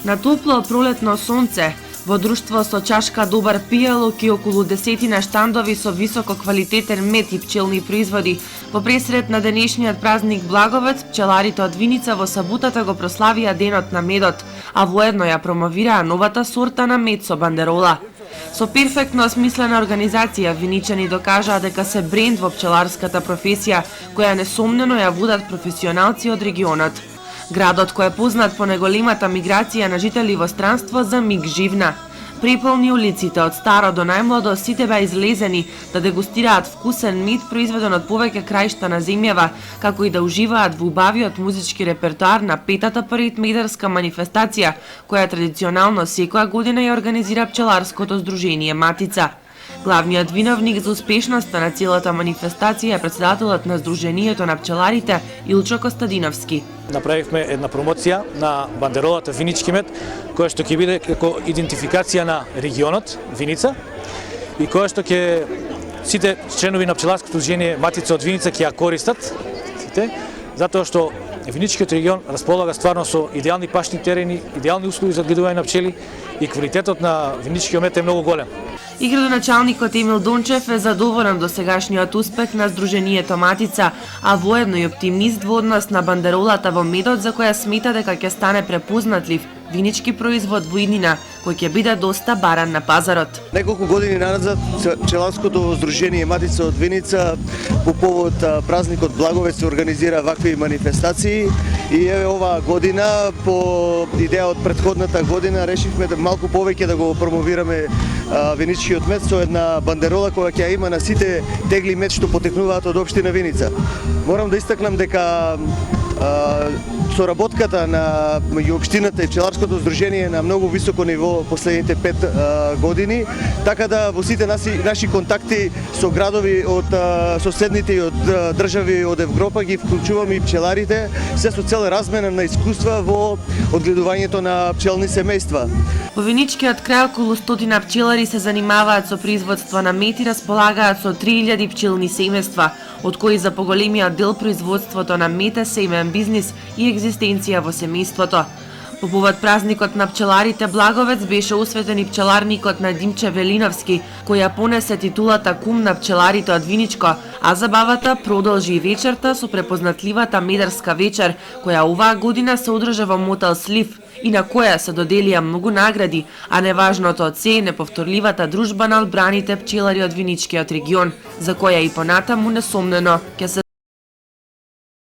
На топло пролетно сонце, во друштво со чашка добар пијалок и околу десетина штандови со високо квалитетен мед и пчелни производи, по пресред на денешниот празник Благовец, пчеларите од Виница во саботата го прославија денот на медот, а воедно ја промовираа новата сорта на мед со бандерола. Со перфектно смислена организација, виничани докажаа дека се бренд во пчеларската професија, која несомнено ја водат професионалци од регионот. Градот кој е познат по неголемата миграција на жители во странство за миг живна. Преполни улиците од старо до најмладо, сите беа излезени да дегустираат вкусен мед произведен од повеќе краишта на земјава, како и да уживаат во убавиот музички репертоар на петата пред медарска манифестација, која традиционално секоја година ја организира пчеларското здружение Матица. Главниот виновник за успешноста на целата манифестација е председателот на Сдруженијето на пчеларите Илчо Костадиновски. Направивме една промоција на бандеролата Винички мед, која што ќе биде како идентификација на регионот Виница и која што ќе сите членови на пчеларското здружение Матица од Виница ќе ја користат сите, затоа што Виничкиот регион располага стварно со идеални пашни терени, идеални услови за одгледување на пчели и квалитетот на виничкиот мед е многу голем. И градоначалникот Емил Дончев е задоволен до сегашниот успех на Сдруженијето Матица, а воедно и оптимист во однос на бандеролата во медот, за која смета дека ќе стане препознатлив винички производ во иднина, кој ќе биде доста баран на пазарот. Неколку години назад пчеларското здружение Матица од Виница по повод празникот Благовец се организира вакви манифестации и еве оваа година по идеја од претходната година решивме да малку повеќе да го промовираме виничкиот мед со една бандерола која ќе има на сите тегли мед што потекнуваат од општина Виница. Морам да истакнам дека соработката на меѓу општината и пчеларското здружение на многу високо ниво последните 5 години, така да во сите наши контакти со градови од соседните и од држави од Европа ги вклучуваме и пчеларите, се со цел размена на искуства во одгледувањето на пчелни семејства. Во Виничкиот крај околу 100 пчелари се занимаваат со производство на мед и располагаат со 3000 пчелни семејства, од кои за поголемиот дел производството на мед е семеен бизнис и екзистенција во семејството. По повод празникот на пчеларите Благовец беше осветен и пчеларникот на Димче Велиновски, која понесе титулата Кум на пчеларите од Виничко, а забавата продолжи и вечерта со препознатливата медарска вечер, која оваа година се одржа во мотел Слив и на која се доделија многу награди, а неважното од се е неповторливата дружба на одбраните пчелари од Виничкиот регион, за која и понатаму несомнено ќе се